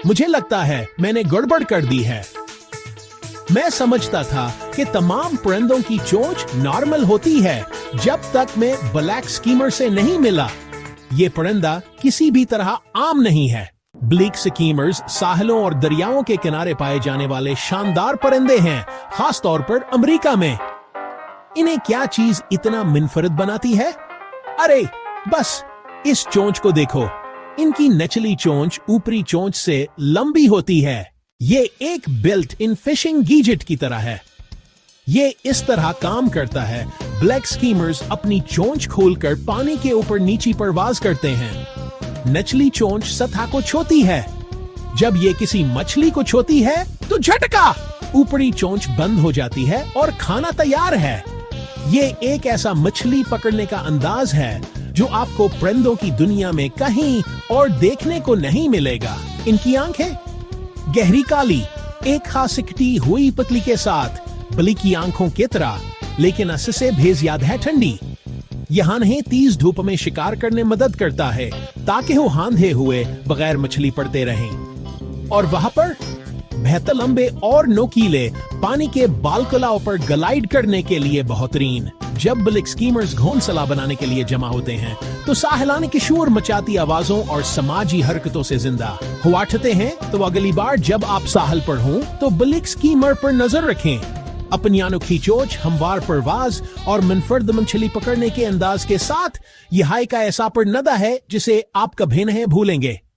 मुझे लगता है मैंने गड़बड़ कर दी है। मैं समझता था कि तमाम परिंदों की चोंच नॉर्मल होती है जब तक मैं ब्लैक स्कीमर से नहीं मिला। ये परिंदा किसी भी तरह आम नहीं है। ब्लैक स्कीमर्स साहिलों और दरियाओं के किनारे पाए जाने वाले शानदार परिंदे हैं, खास तौर पर अमेरिका में। इन्हें क्या चीज इतना मुनफरिद बनाती है? अरे बस इस चोंच को देखो। इनकी निचली चोंच ऊपरी चोंच से लंबी होती है। ये एक बिल्ट इन फिशिंग गैजेट की तरह है। ये इस तरह काम करता है। ब्लैक स्कीमर्स अपनी चोंच खोलकर पानी के ऊपर नीची परवाज करते हैं। निचली चोंच सतह को छूती है। जब ये किसी मछली को छूती है तो झटका, ऊपरी चोंच बंद हो जाती है और खाना तैयार है। ये एक ऐसा मछली पकड़ने का अंदाज है जो आपको परिंदों की दुनिया में कहीं और देखने को नहीं मिलेगा। इनकी आंखें गहरी काली, एक खास सिकटी हुई पतली के साथ बली की आंखों की तरह, लेकिन इससे भेज याद है ठंडी। यहाँ नहीं तेज धूप में शिकार करने मदद करता है ताकि वो हांधे हुए बगैर मछली पड़ते रहें। और वहां पर बेहतर लंबे और नोकीले पानी के बालकलाओं पर ग्लाइड करने के लिए बेहतरीन। जब ब्लैक स्कीमर्स घोंसला बनाने के लिए जमा होते हैं तो साहिलाने की शोर मचाती आवाजों और समाजी हरकतों से जिंदा हुआ उठते हैं। तो अगली बार जब आप साहिल पर हों तो ब्लैक स्कीमर पर नजर रखें। अपनी अनोखी चोंच, हमवार परवाज और मुनफरिद मछली पकड़ने के अंदाज के साथ यह हाय का ऐसा परिंदा है जिसे आप कभी नहीं भूलेंगे।